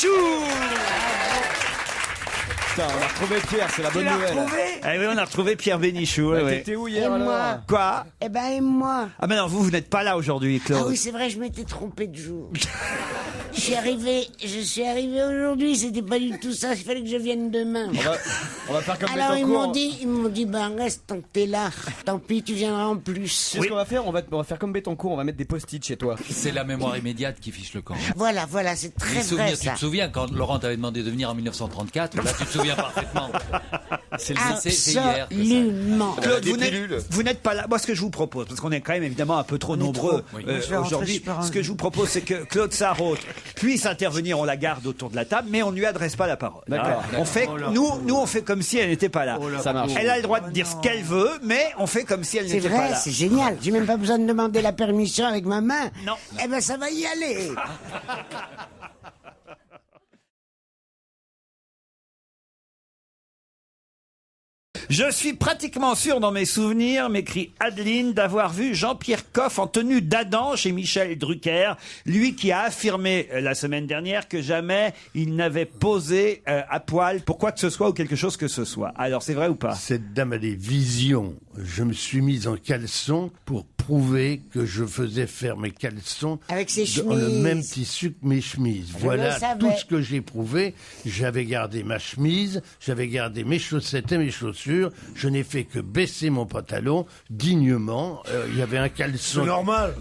Bénichou. Putain, on a retrouvé Pierre, c'est la bonne nouvelle. Eh oui, on a retrouvé Pierre Bénichou. Ouais, ouais. T'étais où Et hier alors moi Quoi? Eh ben, et moi Ah ben non, vous n'êtes pas là aujourd'hui, Claude. Ah oui, c'est vrai, je m'étais trompé de jour. Je suis arrivé aujourd'hui, c'était pas du tout ça, il fallait que je vienne demain. On va faire comme Alors ils Bettencourt. m'ont dit, ben reste tant que t'es là. Tant pis, tu viendras en plus. Tu sais ce qu'on va faire, on va faire comme Bettencourt, on va mettre des post-it chez toi. C'est la mémoire immédiate qui fiche le camp. Voilà, c'est très Les vrai souvenirs, tu ça. te souviens quand Laurent t'avait demandé de venir en 1934, là tu te souviens parfaitement. C'est hier. que ça- Absolument. Claude, vous n'êtes pas là. Moi, ce que je vous propose, parce qu'on est quand même évidemment un peu trop nombreux trop, oui. aujourd'hui, ce que je vous propose, c'est que Claude Sarraute puisse intervenir. On la garde autour de la table, mais on ne lui adresse pas la parole. D'accord. On fait, nous, on fait comme si elle n'était pas là. Ça marche. Elle a le droit de dire ce qu'elle veut, mais on fait comme si elle C'est n'était pas vrai, là. c'est génial. J'ai même pas besoin de demander la permission avec ma main. Non. Eh ben ça va y aller. Je suis pratiquement sûr dans mes souvenirs, m'écrit Adeline, d'avoir vu Jean-Pierre Coff en tenue d'Adam chez Michel Drucker, lui qui a affirmé la semaine dernière que jamais il n'avait posé à poil pour quoi que ce soit ou quelque chose que ce soit. Alors c'est vrai ou pas? Cette dame a des visions. Je me suis mise en caleçon pour prouver que je faisais faire mes caleçons Avec ses dans le chemises. même tissu que mes chemises. le Voilà savais. tout ce que j'ai prouvé. J'avais gardé ma chemise, j'avais gardé mes chaussettes et mes chaussures. Je n'ai fait que baisser mon pantalon dignement. Il y avait un caleçon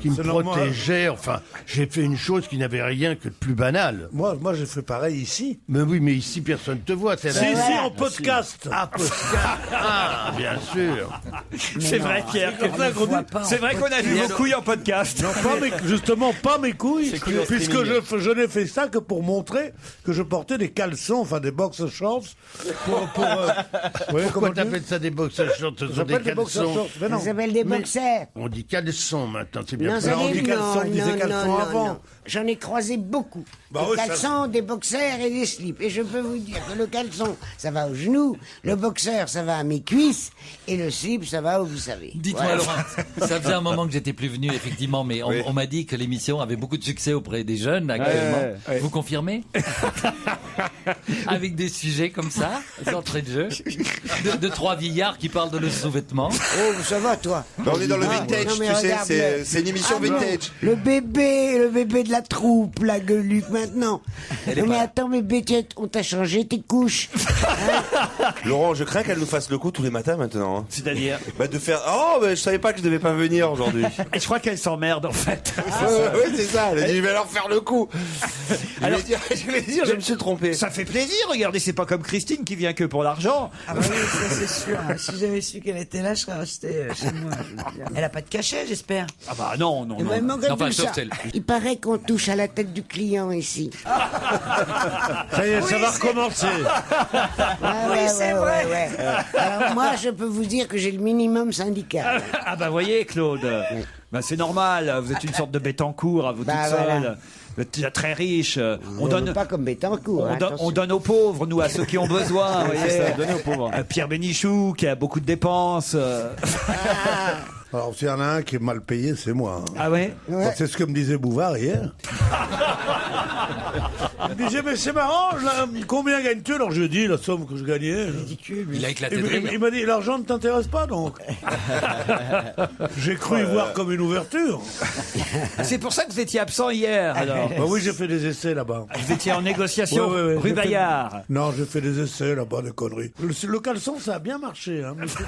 qui me protégeait. Enfin, j'ai fait une chose qui n'avait rien que de plus banal. Moi, j'ai fait pareil ici. Mais oui, mais ici, personne ne te voit. Si, en podcast. Ah, podcast. Ah, bien sûr. C'est vrai, Pierre. C'est vrai qu'on a vu vos couilles en podcast. Non, justement, pas mes couilles, C'est cool, en puisque streaming. je n'ai fait ça que pour montrer que je portais des caleçons, enfin des box shorts. Pourquoi t'appelles ça des boxers shorts? Ce sont des J'appelle des boxer caleçons. shorts. Mais non. Ça s'appelle des boxers. On dit caleçons maintenant, c'est bien. Non, plus. ça on dit- dit caleçon, on disait non, caleçon non, avant. non. J'en ai croisé beaucoup. Bah des oui, ça- caleçons, des boxers et des slips. Et je peux vous dire que le caleçon, ça va aux genoux, le boxer, ça va à mes cuisses, et le slip, ça va où vous savez. Dites-moi Voilà. Laurent, ça faisait un moment que j'étais plus venu effectivement, mais on m'a dit que l'émission avait beaucoup de succès auprès des jeunes actuellement. Ouais. Vous confirmez? Avec des sujets comme ça, d'entrée de jeu, de trois vieillards qui parlent de le sous-vêtement. Oh, ça va, toi. On est dans le vintage, non, mais tu sais, regarde, c'est une émission Ah, non. vintage. Le bébé de la troupe, la gueuluc, maintenant. Non, mais attends, bébé, on t'a changé tes couches. Laurent, je crains qu'elle nous fasse le coup tous les matins maintenant. hein. C'est-à-dire, Bah de faire oh je savais pas que je devais pas venir aujourd'hui. et je crois qu'elle s'emmerde en fait. Oui c'est ça. Elle a dit je vais leur faire le coup. Alors- je vais dire je me suis trompé. Ça fait plaisir, regardez, c'est pas comme Christine qui vient que pour l'argent. Ah bah oui, ça c'est sûr. Si j'avais su qu'elle était là, je serais resté chez moi. je veux dire. Elle a pas de cachet, j'espère. Ah bah non, non, Et non. vraiment, comme Enfin, tout sauf ça. celle. Il paraît qu'on touche à la tête du client ici. Ça y est, ça va recommencer. Ah, Oui, c'est vrai. ouais. Alors moi, je peux vous dire que j'ai le minimum syndical. Ah bah voyez, Claude, bah, c'est normal, vous êtes une sorte de Bettencourt à vous Bah, toute seule. voilà. Vous êtes déjà très riche. On On donne, pas comme Bettencourt. hein, on attention. donne aux pauvres, nous, à ceux qui ont besoin. vous voyez. ça, donnez aux pauvres. Pierre Bénichou, qui a beaucoup de dépenses. Alors, s'il y en a un qui est mal payé, c'est moi. hein. Ah ouais? Ouais. C'est ce que me disait Bouvard hier. Il me disait, mais c'est marrant, là, combien gagnes-tu? Alors je dis la somme que je gagnais. Ridicule. Il a éclaté Il, de il- rire. il m'a dit, l'argent ne t'intéresse pas donc. J'ai cru y voir comme une ouverture. C'est pour ça que vous étiez absent hier, alors. Bah oui, j'ai fait des essais là-bas. Vous étiez en négociation, Ouais, rue j'ai fait- Bayard. Non, j'ai fait des essais là-bas, des conneries. Le caleçon, ça a bien marché. Hein, mais c'était-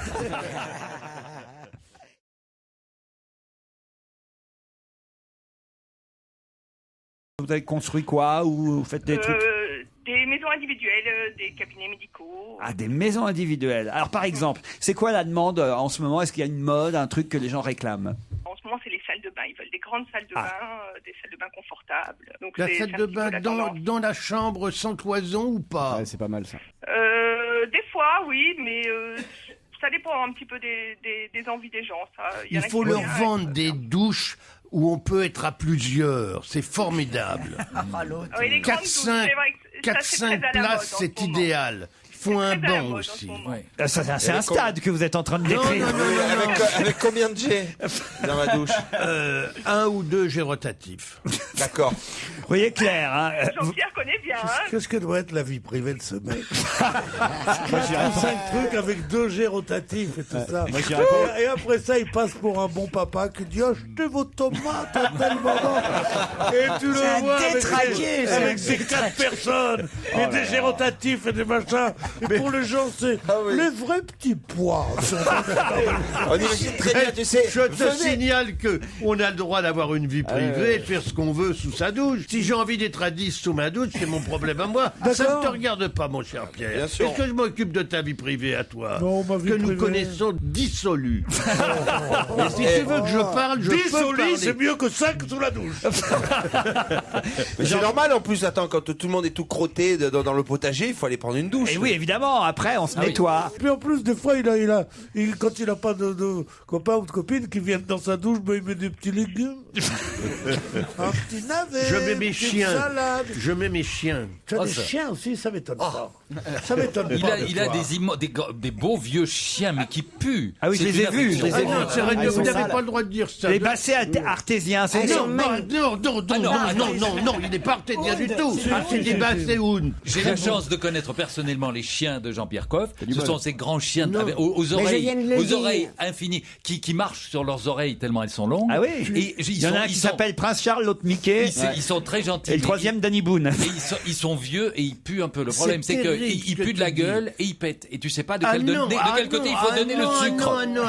Vous avez construit quoi? Ou vous faites des trucs? Des maisons individuelles, des cabinets médicaux. Ah, des maisons individuelles. Alors, par exemple, c'est quoi la demande en ce moment? Est-ce qu'il y a une mode, un truc que les gens réclament? En ce moment, c'est les salles de bain. Ils veulent des grandes salles de bain, des salles de bain confortables. Donc La c'est salle un de petit peu bain la tendance. dans la chambre sans cloison ou pas? Ouais, c'est pas mal ça. Des fois, oui, mais ça dépend un petit peu des envies des gens. Ça. y en Il a faut qui leur aiment bien, vendre d'autres des non. douches où on peut être à plusieurs. C'est formidable. Ah, l'autre. Oui, les grandes douches, 4-5 c'est vrai que ça, c'est très à la mode en places, c'est ce moment. idéal. Il font un très à la banc mode en aussi. ce moment. C'est un stade que vous êtes en train de décrire. Avec combien de G dans la douche? Un ou deux jets rotatifs. D'accord. Vous voyez Claire, hein, Jean-Pierre connaît bien. Hein. Qu'est-ce que doit être la vie privée de ce mec? 5 trucs avec 2 jets rotatifs et tout ça. Et après ça, il passe pour un bon papa qui dit achetez vos tomates à tel moment. Et tu le vois avec ses 4 personnes et des jets rotatifs et des machins. Et pour les gens, c'est les vrais petits pois. On imagine très bien, tu sais. Je te signale que on a le droit d'avoir une vie privée et de faire ce qu'on veut sous sa douche. Si j'ai envie d'être à 10 sous ma douche, c'est mon problème à moi. Ça ne te regarde pas, mon cher Pierre. Bien sûr. Est-ce que je m'occupe de ta vie privée à toi? Non, ma vie que nous privée. connaissons dissolue. Et si tu veux que je parle, je peux Dissoli, parler. c'est mieux que 5 sous la douche. Mais c'est normal en plus, attends, quand tout le monde est tout crotté dans le potager, il faut aller prendre une douche. et oui, évidemment, après, on se nettoie. Puis en plus, des fois, quand il n'a pas de copain ou de copine qui viennent dans sa douche, ben, il met des petits légumes. Un petit navet. Je mets mes une petite chiens. salade. Je mets mes chiens. Tu as des chiens aussi, ça m'étonne pas. Ça m'étonne Il pas. a, il a des beaux vieux chiens, mais qui puent. Ah oui, je C'est les ai une vus, je les ai affection. vus. Non, c'est vrai, ils vous sont n'avez sales. pas le droit de dire ça. Les bassets artésiens, c'est Non, non, il n'est pas artésien du tout. C'est des basséounes. J'ai la chance de connaître personnellement les chiens de Jean-Pierre Coff. Ce sont ces grands chiens aux je oreilles, viens de le dire. infinies, qui marchent sur leurs oreilles tellement elles sont longues. Ah oui. Et Il y en a un qui s'appelle Prince Charles, l'autre Mickey. Ils sont très gentils. Et le troisième, Danny Boone. Et ils sont vieux et ils puent un peu. Le problème, c'est terrible ce qu'ils que puent de la tu dis. gueule et ils pètent. Et tu sais pas de Ah quel, non, de quel côté il faut donner le sucre. Non.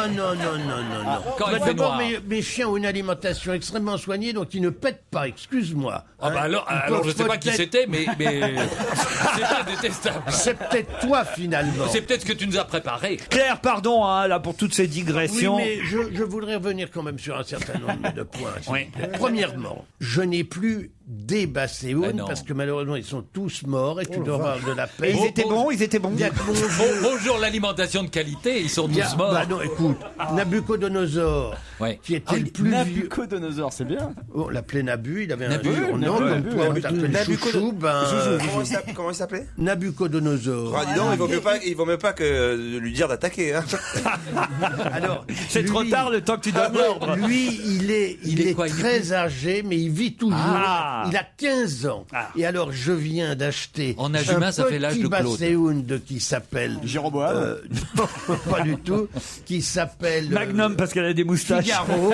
Quand il fait D'abord, noir. mes chiens ont une alimentation extrêmement soignée, donc ils ne pètent pas, excuse-moi. Ah bah alors je sais pas qui c'était, mais c'était détestable. C'est peut-être toi, finalement. C'est peut-être ce que tu nous as préparé. Claire, pardon, hein, là, pour toutes ces Oui, digressions. mais je voudrais revenir quand même sur un certain nombre de points. s'il Oui. vous plaît. Premièrement, je n'ai plus des basséounes Ah non. parce que malheureusement ils sont tous morts et tu dois avoir de la Et peine. ils étaient bons, ils étaient bons. Il y a que mon vieux- Bonjour l'alimentation de qualité, ils sont il y a- tous morts. Bah non, écoute, Nabucodonosor, Ouais. qui était le plus vieux. Nabucodonosor, c'est bien. On l'appelait Nabu, il avait un Nabu, surnom, comme toi on t'appelle Chouchou, ben, Comment il s'appelait? Nabucodonosor. Ah, dis donc, il vaut mieux pas que de lui dire d'attaquer. Hein. Alors, C'est trop lui- tard le temps que tu donnes l'ordre. Lui, il est quoi, il est très âgé, mais il vit toujours. Ah. Il a 15 ans. Ah. Et alors, je viens d'acheter En âge humain, ça fait l'âge de Claude. basséoun qui s'appelle... Jéroboam. non, pas du tout. Qui s'appelle... Magnum, parce qu'elle a des moustaches. Figaro.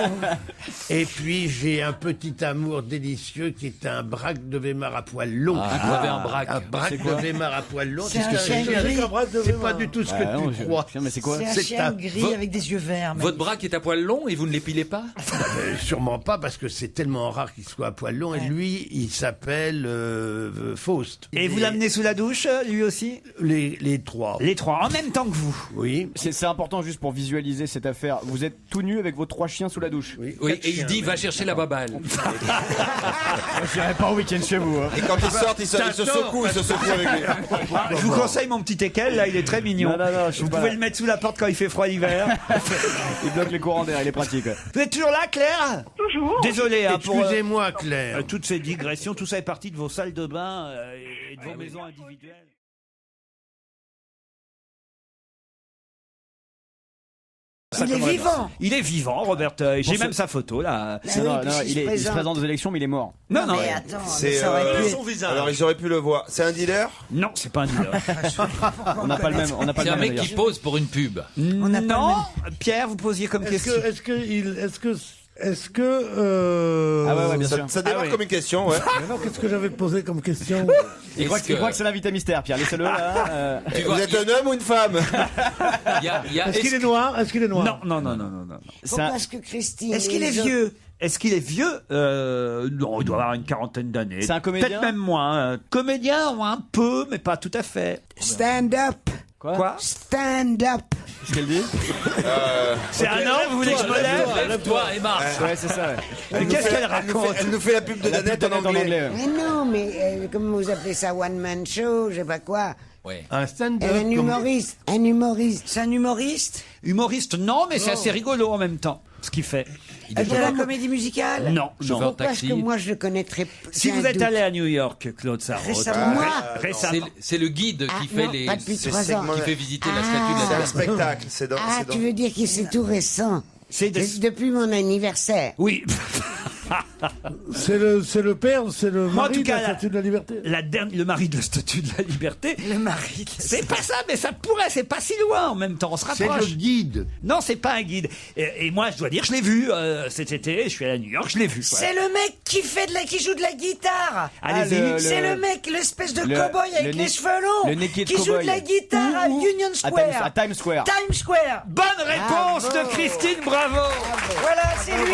Et puis, j'ai un petit amour délicieux qui est un braque de Weimar à poil long. Ah, vous avez un braque. Un braque de Weimar à poil long. C'est un un chien chien. gris. C'est pas du tout ce que tu crois. Mais c'est quoi? C'est un C'est chien un- gris avec des yeux verts. Votre braque est à poil long et vous ne l'épilez pas? Sûrement pas, parce que c'est tellement rare qu'il soit à poil long. Et lui, il s'appelle Faust. Et vous l'amenez sous la douche, lui aussi? Les trois. Les trois, en même temps que vous. Oui. C'est important juste pour visualiser cette affaire. Vous êtes tout nu avec vos 3 chiens sous la douche. Oui, Oui, quatre et il chiens, dit même. va chercher la baballe. Je n'irai pas au week-end chez vous. Et quand ils sortent, ils se secouent, avec lui. Je vous conseille mon petit équel, là, il est très mignon. Non, je suis Vous pas pouvez là. le mettre sous la porte quand il fait froid l'hiver. Il bloque les courants d'air, il est pratique. Ouais. Vous êtes toujours là, Claire? Toujours. Désolé hein, pour Excusez-moi, Claire. toutes ces digressions. Tout ça est parti de vos salles de bain et de vos maisons individuelles. Il est vivant. Il est vivant, Robert. J'ai même sa photo là. Bah Non, oui, non, puisqu'il il se présente aux élections, mais il est mort. Non, non, mais attends, mais C'est ça aurait pu être- Son visage. alors ils auraient pu le voir. C'est un dealer. non, c'est pas un dealer. On n'a pas le même. On n'a pas C'est le un même. mec qui d'ailleurs. pose pour une pub. Non, Pierre, vous posiez comme question. Est-ce que Ah ouais, bien sûr. Ça démarre Ah oui. comme une question, ouais. mais non, qu'est-ce que j'avais posé comme question? Il croit Est-ce que- que c'est l'invité mystère, Pierre. Laissez-le là. Tu Vous vois, êtes un homme ou une femme? il y a Est-ce qu'il est noir? Est-ce qu'il est noir? Non. C'est un- Pourquoi est-ce que Christine... Est-ce qu'il est les autres- vieux? Est-ce qu'il est vieux Non, il doit avoir une quarantaine d'années. C'est un comédien Peut-être même moins. Comédien, un peu, mais pas tout à fait. Stand up. Quoi Stand up. Qu'est-ce qu'elle dit? C'est un homme, vous voulez que je me lève lève-toi et marche. Ouais, c'est ça. Ouais. Mais qu'est-ce qu'elle raconte Elle nous fait la pub de Danette en Danette anglais. ouais. Mais non, mais comment vous appelez ça, one man show, je sais pas quoi. Ouais. Un stand-up. Un humoriste. Un humoriste. C'est un humoriste? Humoriste, non, mais c'est assez rigolo en même temps. ce qu'il fait. Il fait la comédie musicale. Non, non. Pourquoi est-ce que moi je le connaîtrais? Si vous êtes allé à New York, Claude Sarraute. Récemment. Moi C'est le guide qui fait non, pas depuis 3 ans. qui fait visiter la statue de la C'est un liberté. spectacle. C'est dans. Ah, c'est dans- tu veux dire que c'est tout récent? C'est Depuis mon anniversaire. Oui. C'est le père, c'est le Moi, en mari tout de la cas, statue de la liberté. Le mari de la statue de la liberté. Le mari. C'est pas ça, mais ça pourrait, c'est pas si loin en même temps, on se C'est rapproche. le guide. Non, c'est pas un guide. Et moi, je dois dire, je l'ai vu cet été, je suis allé à New York, je l'ai vu. C'est le mec qui joue de la guitare. Allez-y. C'est le mec, l'espèce de le- cow-boy le avec nez- les cheveux longs, le naked qui joue de cowboy. la guitare à Union Square. À Times Square. Times Square. Bonne réponse de Christine, bravo. Voilà, c'est lui.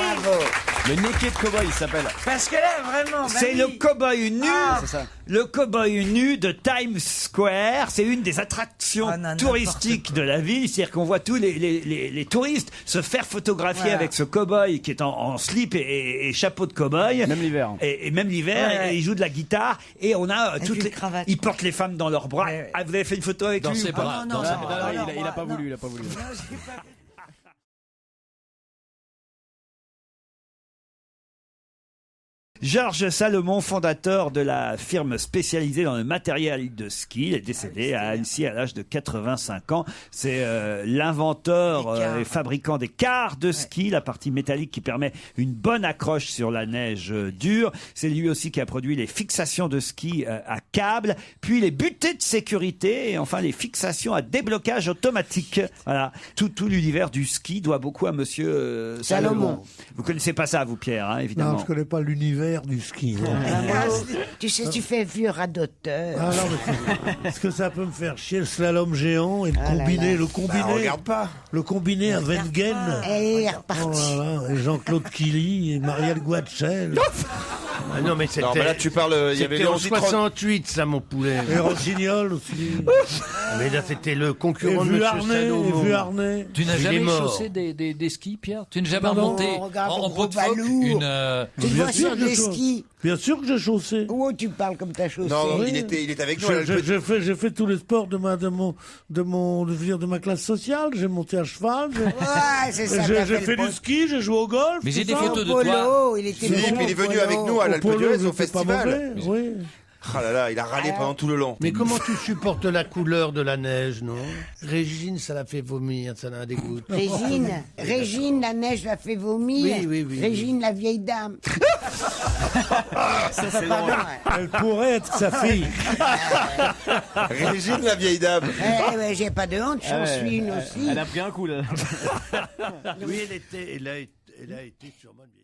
Le Naked Cowboy, il s'appelle. Parce que là, vraiment, C'est mamie. le cow-boy nu. Ah. C'est ça. Le cow-boy nu de Times Square, c'est une des attractions Ah, non, touristiques n'importe de la ville. C'est-à-dire qu'on voit tous les touristes se faire photographier Voilà. avec ce cow-boy qui est en slip et chapeau de cow-boy. Même l'hiver. Et même l'hiver, Ouais, ouais. et il joue de la guitare. Et on a Avec toutes une les. cravate. Il porte les femmes dans leurs bras. Ouais, ouais. Ah, vous avez fait une photo avec Dans lui ses ou pas bras. non, dans ses non, bras. non, il a pas non. voulu, il a pas voulu. Non, j'ai pas- Georges Salomon, fondateur de la firme spécialisée dans le matériel de ski, il est décédé à Annecy à l'âge de 85 ans. C'est l'inventeur Des cars. et fabricant des cars de ski, la partie métallique qui permet une bonne accroche sur la neige dure. C'est lui aussi qui a produit les fixations de ski à câble, puis les butées de sécurité et enfin les fixations à déblocage automatique. Voilà, tout l'univers du ski doit beaucoup à monsieur Salomon. Salomon. Vous connaissez pas ça, vous Pierre, hein, évidemment. Non, je connais pas l'univers du ski. Tu sais, tu fais vieux radoteur. Ah non, mais est-ce que ça peut me faire chier le slalom géant et le Ah là combiné, là. le combiné, regarde pas. le combiné à Wengen. Et il est Oh reparti. là là, et Jean-Claude Killy et Marielle Guatchel Ah non, mais c'était. Non, mais là, tu parles. Il y avait C'était en Léon Zitrone. 68, ça, mon poulet. et Rossignol aussi. Mais là, c'était le Et concurrent de M. Vuarnet, Salomon. et Vuarnet. Tu n'as Il est jamais mort. chaussé des skis, Pierre? Tu n'as jamais Pardon remonté regarde en le gros pot de phoque balourd. une. Tu te Bien vois sûr sur que des je- skis. Bien sûr que j'ai chaussé. Oh, tu parles comme ta chaussée. Non, Oui. il était avec nous. là, le petit- J'ai fait tous les sports de ma classe sociale. J'ai monté à cheval. Ouais, c'est ça. J'ai t'as fait le du ski, j'ai joué au golf. Mais j'ai tout des ça. photos de polo, toi. il était Philippe, bon il est venu polo. avec nous à Au l'Alpe polo, d'Huez au j'étais pas festival. mauvais, oui. Ah là là, il a râlé pendant tout le long. Mais comment tu supportes la couleur de la neige, non? Régine, ça la fait vomir, ça la dégoûte. Régine, la neige l'a fait vomir. Oui, oui, oui, Régine, la vieille dame. Ça, c'est drôle. Elle pourrait être sa fille. Régine, la vieille dame. Ouais, j'ai pas de honte, j'en suis une aussi. Elle a pris un coup, là. Oui, elle a été sûrement une vieille.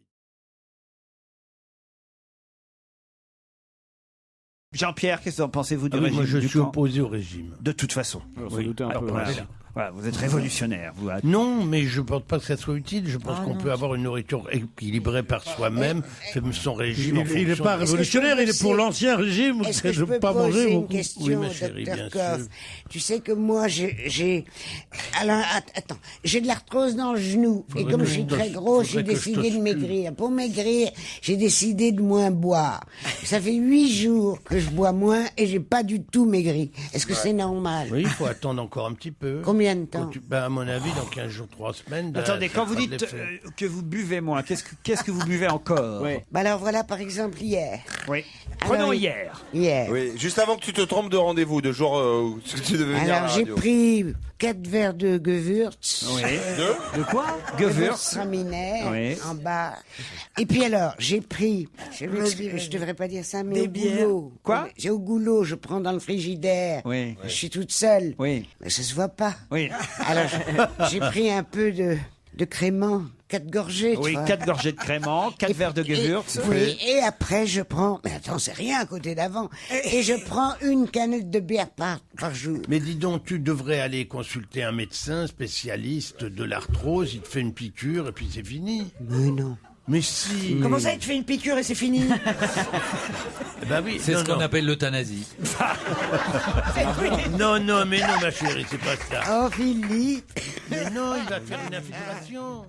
Jean-Pierre, qu'est-ce que en pensez-vous du Ah oui, régime moi, je du suis camp opposé au régime. De toute façon. On s'en doutait un peu. Voilà. Ouais. Voilà, vous êtes révolutionnaire. Vous. Non, mais je ne pense pas que ça soit utile. Je pense qu'on peut avoir une nourriture équilibrée par soi-même, faire son régime. Il n'est pas révolutionnaire, il est pour l'ancien régime. Est-ce que je de peux pas poser manger une beaucoup. question Oui, ma au chérie, docteur bien Coff? sûr. Tu sais que moi, j'ai... Alors, attends, j'ai de l'arthrose dans le genou. Et comme je suis très gros, j'ai décidé de maigrir. Pour maigrir, j'ai décidé de moins boire. Ça fait 8 jours que je bois moins et j'ai pas du tout maigri. Est-ce que c'est normal? Oui, il faut attendre encore un petit peu. Combien de temps? À mon avis, dans 15 jours, 3 semaines. Attendez, ça quand vous fera de dites l'effet. que vous buvez moins, qu'est-ce que vous buvez encore? Oui. Bah alors voilà, par exemple, hier. Oui. Alors, Prenons hier. Hier. Oui, juste avant que tu te trompes de rendez-vous, de jour où tu devais venir à Alors la j'ai radio. pris 4 verres de Gewürz. Oui. De quoi Gewürz. Oui. En bas. Et puis alors, j'ai pris, je devrais pas dire ça, mais Des au bières. goulot. Quoi? J'ai au goulot, je prends dans le frigidaire. Oui. Je suis toute seule. Oui. Mais ça se voit pas. Oui. Alors, j'ai pris un peu de crément, 4 gorgées. tu Oui, vois. 4 gorgées de crément, 4 verres de Gewürz. Oui, et après je prends, mais attends, c'est rien à côté d'avant, et je prends une canette de bière par jour. Mais dis donc, tu devrais aller consulter un médecin spécialiste de l'arthrose. Il te fait une piqûre et puis c'est fini. Mais non. Mais si. Comment ça, il te fait une piqûre et c'est fini? Bah oui. C'est non, ce qu'on non. appelle l'euthanasie. Non, mais non, ma chérie, c'est pas ça. Oh, Philippe. Mais non, il va te faire une infiltration.